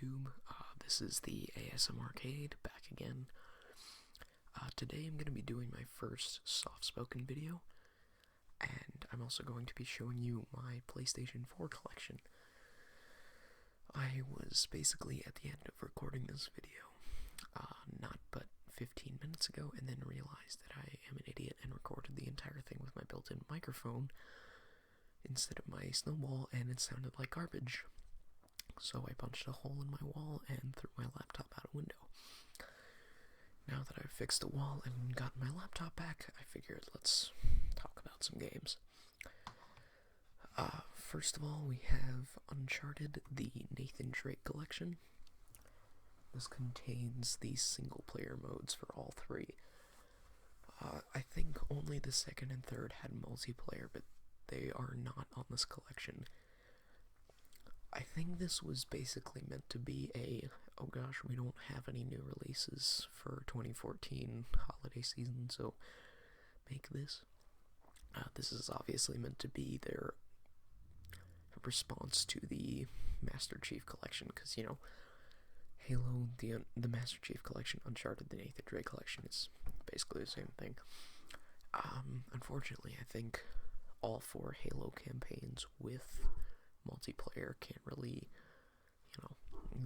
YouTube. This is the ASMRcade back again. Today I'm going to be doing my first soft-spoken video, and I'm also going to be showing you my PlayStation 4 collection. I was basically at the end of recording this video, not but 15 minutes ago, and then realized that I am an idiot and recorded the entire thing with my built-in microphone instead of my snowball, and it sounded like garbage. So I punched a hole in my wall and threw my laptop out a window. Now that I've fixed the wall and gotten my laptop back, I figured let's talk about some games. First of all, we have Uncharted, the Nathan Drake collection. This contains the single-player modes for all three. I think only the second and third had multiplayer, but they are not on this collection. I think this was basically meant to be oh gosh, we don't have any new releases for 2014 holiday season, so make this. This is obviously meant to be their response to the Master Chief collection, because, you know, Halo, the Master Chief collection, Uncharted, the Nathan Drake collection is basically the same thing. Unfortunately, I think all four Halo campaigns with multiplayer can't really,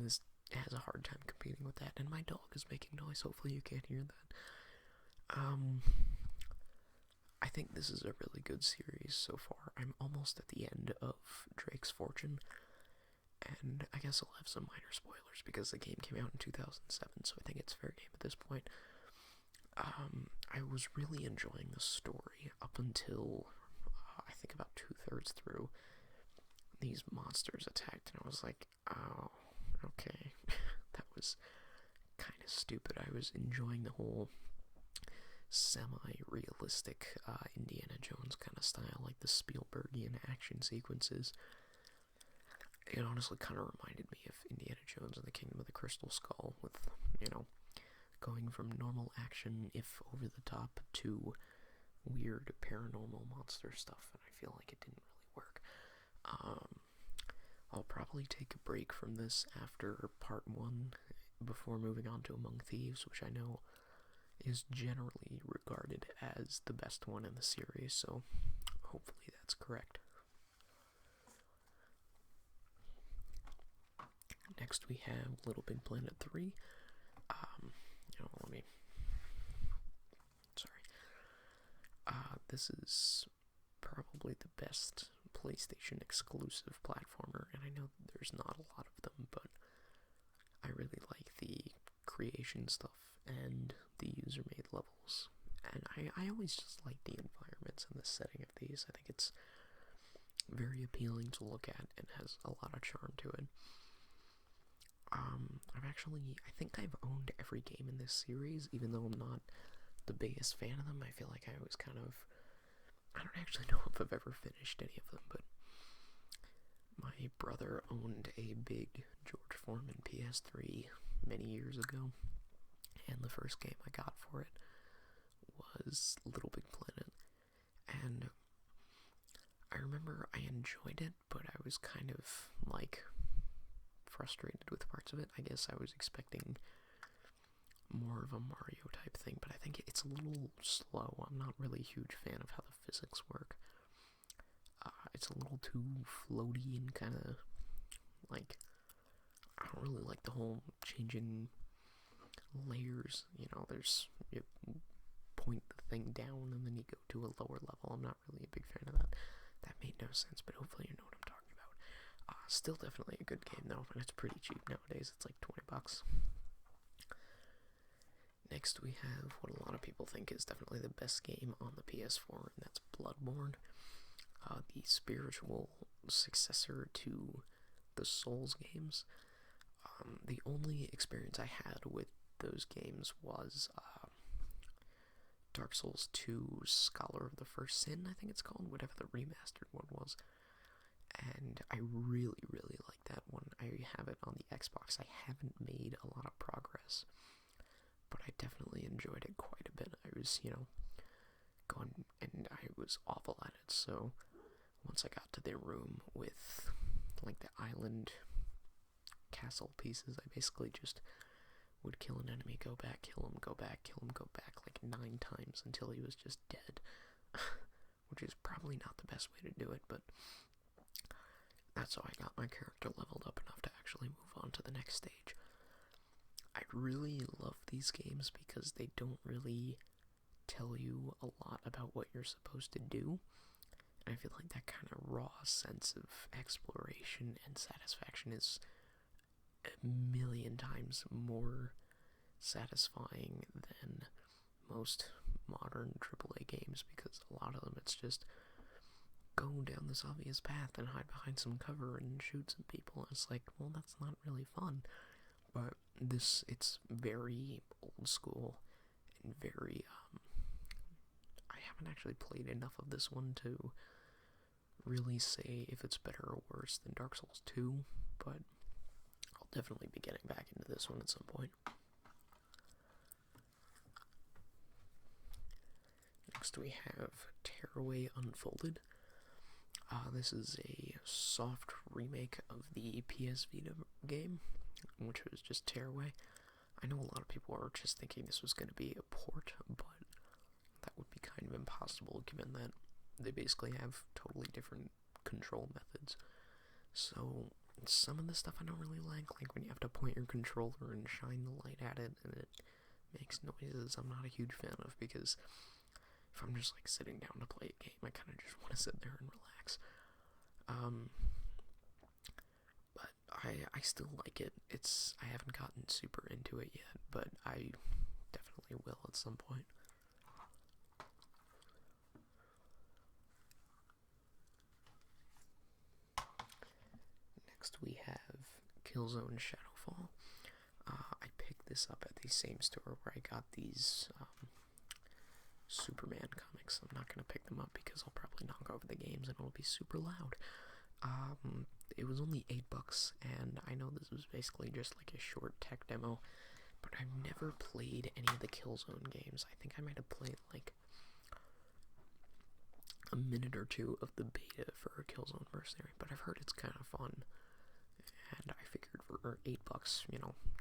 this has a hard time competing with that, and my dog is making noise. Hopefully you can't hear that. I think this is a really good series so far. I'm almost at the end of Drake's Fortune, and I guess I'll have some minor spoilers because the game came out in 2007, so I think it's fair game at this point. I was really enjoying the story up until, I think about 2/3 through. These monsters attacked, and I was like, oh, okay. That was kind of stupid. I was enjoying the whole semi-realistic Indiana Jones kind of style, like the Spielbergian action sequences. It honestly kind of reminded me of Indiana Jones and the Kingdom of the Crystal Skull, with, going from normal action, if over the top, to weird paranormal monster stuff, and I feel like it didn't really work. I'll probably take a break from this after part 1 before moving on to Among Thieves, which I know is generally regarded as the best one in the series, so hopefully that's correct. Next we have Little Big Planet 3. This is probably the best PlayStation exclusive platformer, and I know there's not a lot of them, but I really like the creation stuff and the user-made levels, and I always just like the environments and the setting of these. I think it's very appealing to look at and has a lot of charm to it. I think I've owned every game in this series, even though I'm not the biggest fan of them. I feel like I was I don't actually know if I've ever finished any of them, but my brother owned a big George Foreman PS3 many years ago, and the first game I got for it was Little Big Planet, and I remember I enjoyed it, but I was kind of, frustrated with parts of it. I guess I was expecting more of a Mario type thing, but I think it's a little slow. I'm not really a huge fan of how the physics work. It's a little too floaty and kind of, I don't really like the whole changing layers. You point the thing down and then you go to a lower level. I'm not really a big fan of that. That made no sense, but hopefully you know what I'm talking about. Still definitely a good game though, and it's pretty cheap nowadays. It's like $20. Next we have what a lot of people think is definitely the best game on the PS4, and that's Bloodborne, the spiritual successor to the Souls games. The only experience I had with those games was Dark Souls 2 Scholar of the First Sin, I think it's called, whatever the remastered one was. And I really, really like that one. I have it on the Xbox. I haven't made a lot of progress, but I definitely enjoyed it quite a bit. I was, going, and I was awful at it, so once I got to the room with, the island castle pieces. I basically just would kill an enemy, go back, kill him, go back, kill him, go back like 9 times until he was just dead. Which is probably not the best way to do it, but that's how I got my character leveled up enough to actually move on to the next stage. I really love these games because they don't really tell you a lot about what you're supposed to do. And I feel like that kind of raw sense of exploration and satisfaction is a million times more satisfying than most modern AAA games, because a lot of them it's just go down this obvious path and hide behind some cover and shoot some people. And it's like, well, that's not really fun. But this, it's very old school and very, I haven't actually played enough of this one to really say if it's better or worse than Dark Souls 2, but I'll definitely be getting back into this one at some point. Next we have Tearaway Unfolded. This is a soft remake of the PS Vita game, which was just Tearaway. I know a lot of people are just thinking this was going to be a port, but that would be kind of impossible given that they basically have totally different control methods. So some of the stuff I don't really like when you have to point your controller and shine the light at it and it makes noises, I'm not a huge fan of, because if I'm just like sitting down to play a game, I kind of just want to sit there and relax. But I still like it. I haven't gotten super into it yet, but I definitely will at some point. Next we have Killzone Shadowfall. I picked this up at the same store where I got these Superman comics. I'm not going to pick them up because I'll probably knock over the games and it'll be super loud. It was only $8, and I know this was basically just like a short tech demo, but I've never played any of the Killzone games. I think I might have played like a minute or two of the beta for Killzone Mercenary, but I've heard it's kind of fun, and I figured for $8,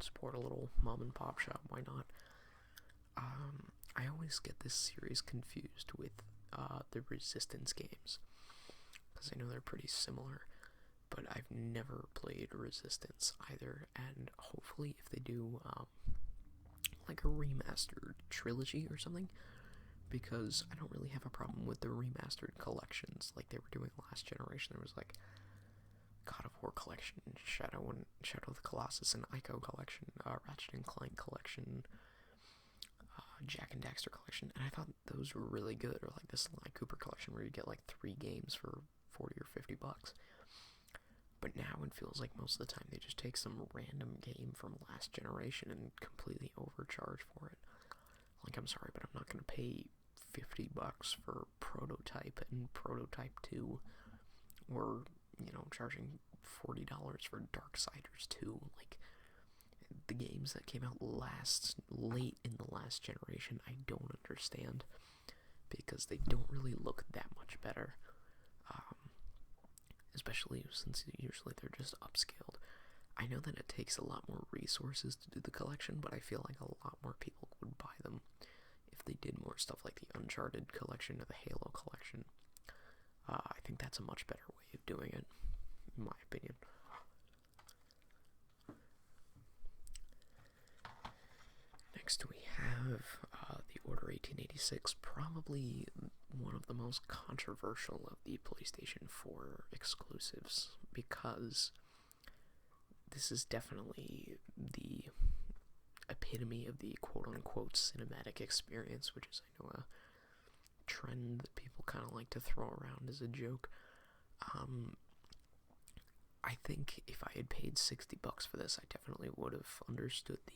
support a little mom and pop shop, why not? I always get this series confused with the Resistance games, because I know they're pretty similar, but I've never played Resistance either, and hopefully if they do like a remastered trilogy or something, because I don't really have a problem with the remastered collections like they were doing last generation. There was like God of War collection, Shadow of the Colossus and Ico collection, Ratchet and Clank collection, Jack and Daxter collection, and I thought those were really good, or like the Sly Cooper collection where you get like 3 games for $40 or $50. But now it feels like most of the time they just take some random game from last generation and completely overcharge for it. Like, I'm sorry, but I'm not going to pay $50 for Prototype and Prototype 2, or, charging $40 for Darksiders 2. Like, the games that came out late in the last generation, I don't understand, because they don't really look that much better, especially since usually they're just upscaled. I know that it takes a lot more resources to do the collection, but I feel like a lot more people would buy them if they did more stuff like the Uncharted collection or the Halo collection. I think that's a much better way of doing it, in my opinion. Next we have the Order 1886, probably one of the most controversial of the PlayStation 4 exclusives, because this is definitely the epitome of the quote-unquote cinematic experience, which is, I know, a trend that people kind of like to throw around as a joke. I think if I had paid $60 for this, I definitely would have understood the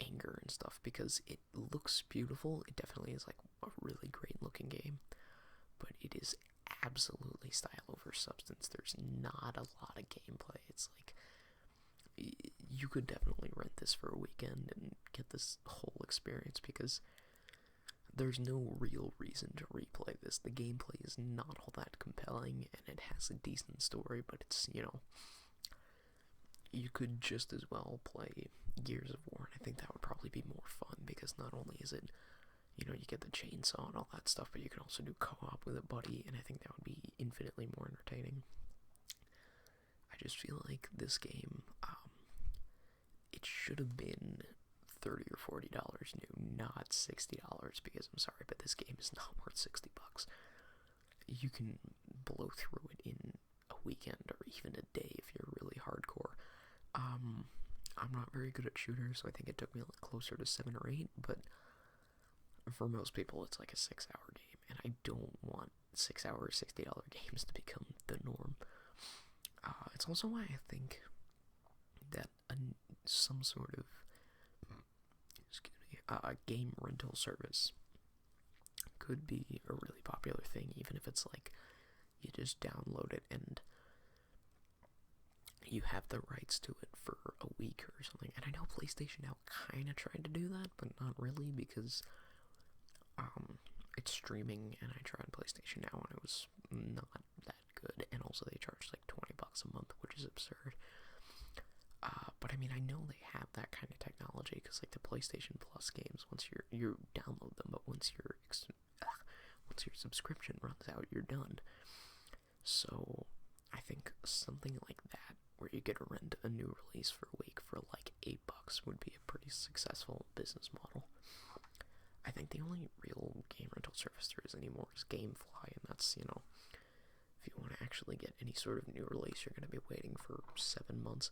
anger and stuff, because it looks beautiful. It definitely is like a really great looking game, but it is absolutely style over substance. There's not a lot of gameplay. It's like you could definitely rent this for a weekend and get this whole experience, because there's no real reason to replay this. The gameplay is not all that compelling, and it has a decent story, but it's, you could just as well play Gears of War, and I think that would probably be more fun, because not only is it, you get the chainsaw and all that stuff, but you can also do co-op with a buddy, and I think that would be infinitely more entertaining. I just feel like this game, it should have been $30 or $40 new, not $60, because I'm sorry, but this game is not worth $60. You can blow through it in a weekend or even a day if you're really hardcore. I'm not very good at shooters, so I think it took me a little closer to 7 or 8, but for most people it's like a 6-hour game, and I don't want 6-hour $60 games to become the norm. It's also why I think that some sort of game rental service could be a really popular thing, even if it's like you just download it and you have the rights to it for a week or something. And I know PlayStation now kind of tried to do that, but not really, because it's streaming, and I tried PlayStation Now and it was not that good, and also they charge like $20 a month, which is absurd. But I mean, I know they have that kind of technology, because like the PlayStation Plus games, once you download them, but once your subscription runs out, you're done. So I think something like that, where you get to rent a new release for a week for like $8, would be a pretty successful business model. I think the only real game rental service there is anymore is GameFly, and that's, if you want to actually get any sort of new release, you're going to be waiting for 7 months.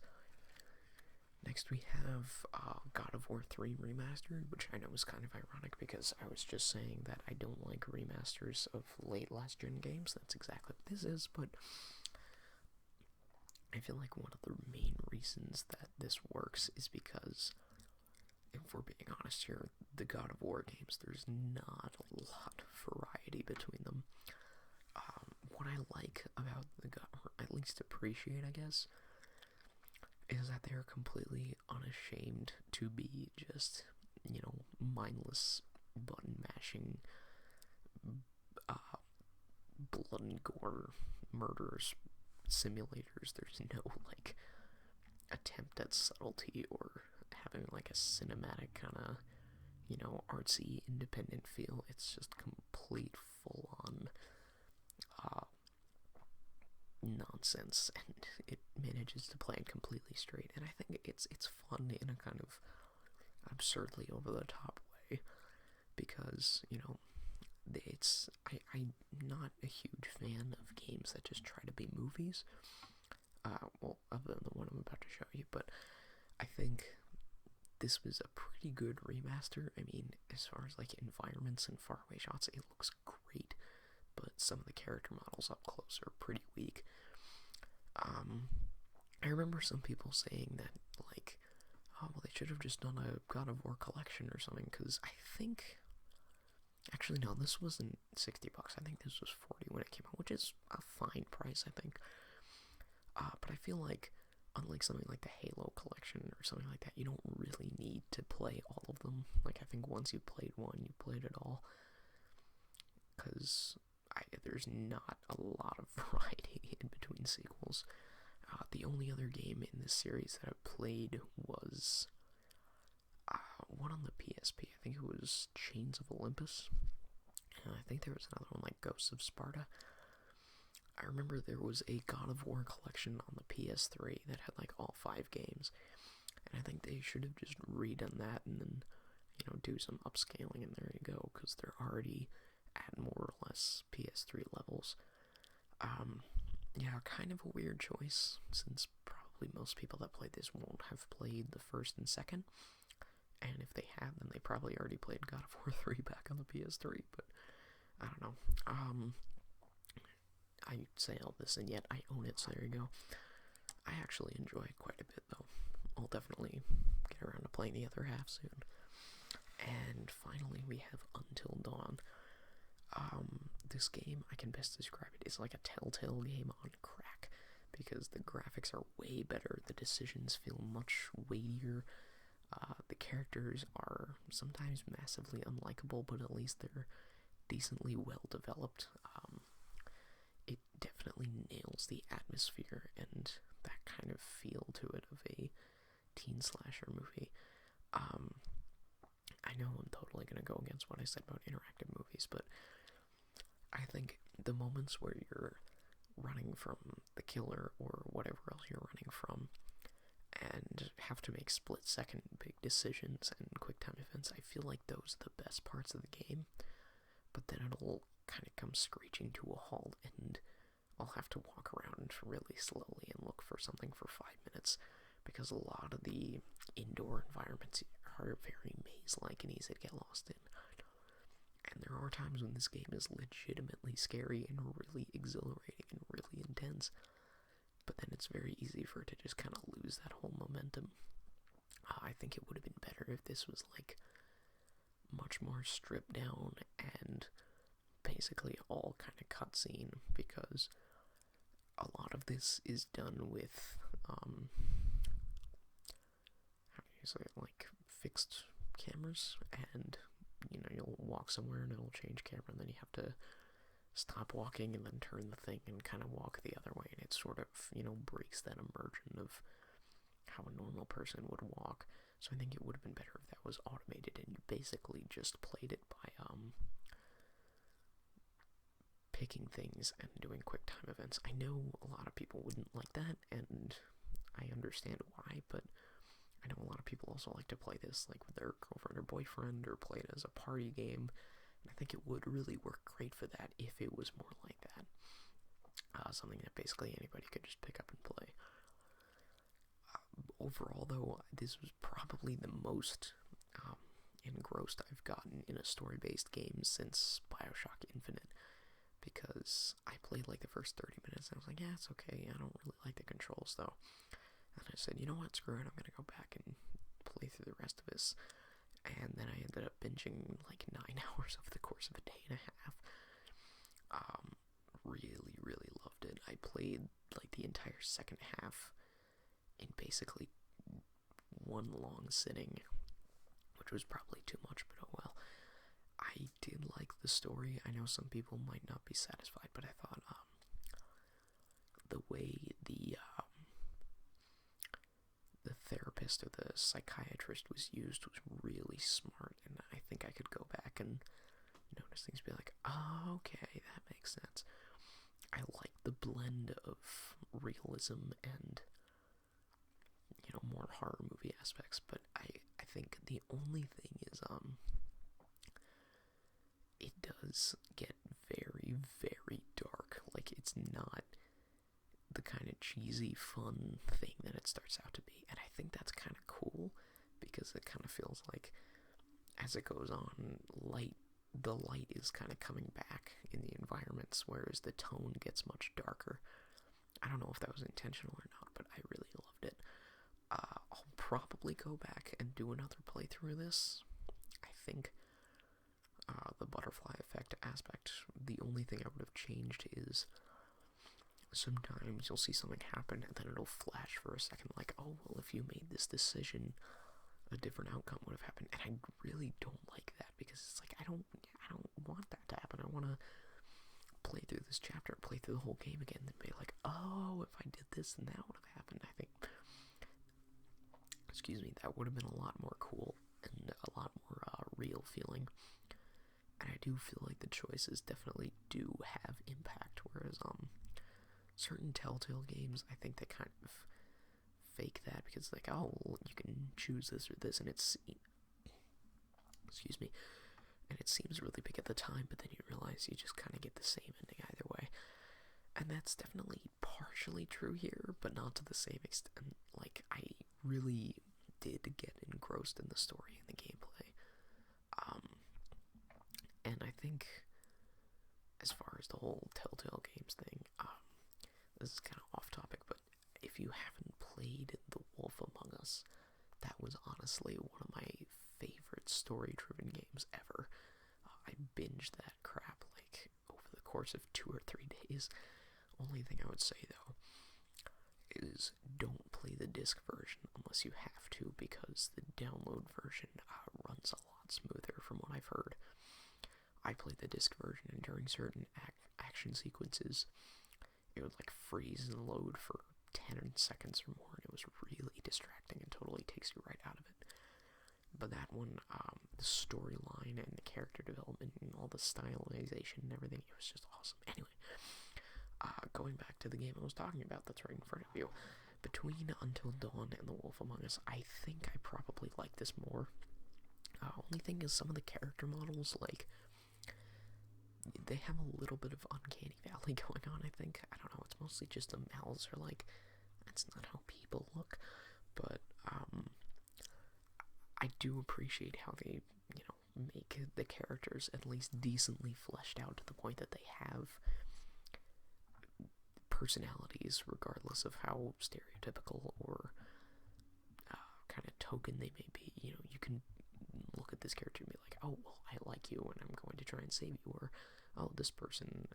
Next we have God of War 3 Remastered, which I know is kind of ironic, because I was just saying that I don't like remasters of late last-gen games. That's exactly what this is, but I feel like one of the main reasons that this works is because, if we're being honest here, the God of War games, there's not a lot of variety between them. What I like about the God, or at least appreciate, I guess, is that they are completely unashamed to be just, mindless button-mashing, blood and gore murderers simulators. There's no, attempt at subtlety or having, a cinematic kind of, artsy, independent feel. It's just complete, full-on, nonsense, and it manages to play it completely straight, and I think it's fun in a kind of absurdly over-the-top way, because, I'm not a huge fan of games that just try to be movies, other than the one I'm about to show you, but I think this was a pretty good remaster. I mean, as far as, environments and faraway shots, it looks great, but some of the character models up close are pretty weak. I remember some people saying that, they should have just done a God of War collection or something, because I think, actually, no, this wasn't $60, I think this was $40 when it came out, which is a fine price, I think, but I feel like, unlike something like the Halo collection or something like that, you don't really need to play all of them. I think once you played one, you played it all, because there's not a lot of variety in between sequels. The only other game in this series that I played was one on the PSP. I think it was Chains of Olympus, and I think there was another one like Ghosts of Sparta. I remember there was a God of War collection on the PS3 that had all 5 games, and I think they should have just redone that and then, do some upscaling, and there you go, because they're already at more or less PS3 levels. Yeah, kind of a weird choice, since probably most people that played this won't have played the first and second, and if they have, then they probably already played God of War 3 back on the PS3, but I don't know. I say all this, and yet I own it, so there you go. I actually enjoy it quite a bit, though. I'll definitely get around to playing the other half soon. And finally, we have Until Dawn. This game, I can best describe it, is like a Telltale game on crack, because the graphics are way better, the decisions feel much weightier, The characters are sometimes massively unlikable, but at least they're decently well developed. It definitely nails the atmosphere and that kind of feel to it of a teen slasher movie. I know I'm totally going to go against what I said about interactive movies, but I think the moments where you're running from the killer or whatever else you're running from and have to make split-second big decisions and quick-time events, I feel like those are the best parts of the game, but then it'll kind of come screeching to a halt, and I'll have to walk around really slowly and look for something for 5 minutes, because a lot of the indoor environments are very maze-like and easy to get lost in. And there are times when this game is legitimately scary and really exhilarating and really intense, but then it's very easy for it to just kind of lose that whole momentum. I think it would have been better if this was like much more stripped down and basically all kind of cutscene, because a lot of this is done with how do you say it, like fixed cameras, and you'll walk somewhere and it'll change camera, and then you have to stop walking and then turn the thing and kind of walk the other way, and it sort of breaks that immersion of how a normal person would walk. So I think it would have been better if that was automated and you basically just played it by picking things and doing quick time events. I know a lot of people wouldn't like that, and I understand why, but I know a lot of people also like to play this like with their girlfriend or boyfriend, or play it as a party game, and I think it would really work great for that if it was more like that. Something that basically anybody could just pick up and play. Overall, though, this was probably the most engrossed I've gotten in a story-based game since Bioshock Infinite, because I played like the first 30 minutes and I was like, yeah, it's okay, I don't really like the controls though. And I said, you know what, screw it, I'm gonna go back and play through the rest of this. And then I ended up binging like 9 hours over the course of a day and a half. Really, really loved it. I played like the entire second half in basically one long sitting, which was probably too much, but oh well. I did like the story. I know some people might not be satisfied, but I thought the way the therapist or the psychiatrist was used was really smart, and I think I could go back and notice things, be like, oh, okay, that makes sense. I like the blend of realism and more horror movie aspects, but I think the only thing is it does get very, very dark. Like, it's not the kind of cheesy, fun thing that it starts out to be, and I think that's kind of cool, because it kind of feels like, as it goes on, the light is kind of coming back in the environments, whereas the tone gets much darker. I don't know if that was intentional or not, but I really loved it. I'll probably go back and do another playthrough of this. I think the butterfly effect aspect, the only thing I would have changed is sometimes you'll see something happen and then it'll flash for a second like, oh, well, if you made this decision, a different outcome would have happened. And I really don't like that, because it's like, I don't want that to happen. I want to play through this chapter, play through the whole game again, and be like, oh, if I did this, then that would have happened. I think, that would have been a lot more cool and a lot more real feeling. And I do feel like the choices definitely do have impact, whereas certain Telltale games, I think they kind of fake that, because like, oh, well, you can choose this or this, and it's and it seems really big at the time, but then you realize you just kind of get the same ending either way. And that's definitely partially true here, but not to the same extent. Like, I really did get engrossed in the story and the gameplay. And I think, as far as the whole Telltale Games thing, this is kind of off topic, but if you haven't played The Wolf Among Us, that was honestly one of my favorite story-driven games ever. I binged that crap like over the course of 2 or 3 days. Only thing I would say though is don't play the disc version unless you have to, because the download version runs a lot smoother from what I've heard. I played the disc version, and during certain action sequences, it would like freeze and load for 10 seconds or more, and it was really distracting and totally takes you right out of it. But that one, the storyline and the character development and all the stylization and everything, it was just awesome. Anyway, going back to the game I was talking about that's right in front of you, between Until Dawn and The Wolf Among Us, I think I probably like this more. Only thing is some of the character models, like, they have a little bit of Uncanny Valley going on, I think. I don't know, it's mostly just the mouths are like, that's not how people look. But, I do appreciate how they, make the characters at least decently fleshed out to the point that they have personalities, regardless of how stereotypical or kind of token they may be. You can look at this character and be like, oh, well, I like you and I'm going to try and save you, or, oh, this person,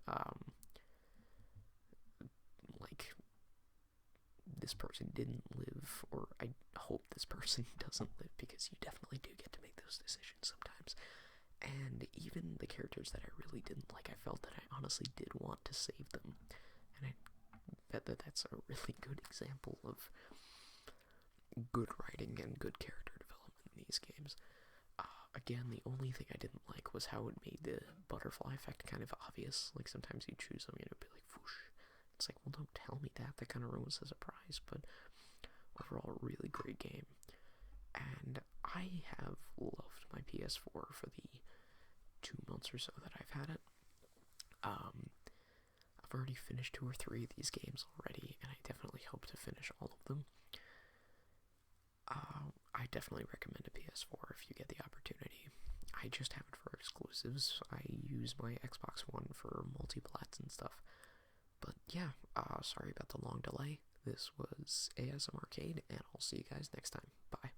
this person didn't live, or I hope this person doesn't live, because you definitely do get to make those decisions sometimes. And even the characters that I really didn't like, I felt that I honestly did want to save them, and I bet that that's a really good example of good writing and good character development in these games. Again, the only thing I didn't like was how it made the butterfly effect kind of obvious. Like, sometimes you choose them and it'd be like, whoosh. It's like, well, don't tell me that. That kind of ruins the surprise. But overall, a really great game. And I have loved my PS4 for the 2 months or so that I've had it. I've already finished 2 or 3 of these games already, and I definitely hope to finish all of them. I definitely recommend a PS4 if you get the opportunity. I just have it for exclusives. I use my Xbox One for multi-plats and stuff. But yeah, sorry about the long delay. This was ASMRcade, and I'll see you guys next time. Bye.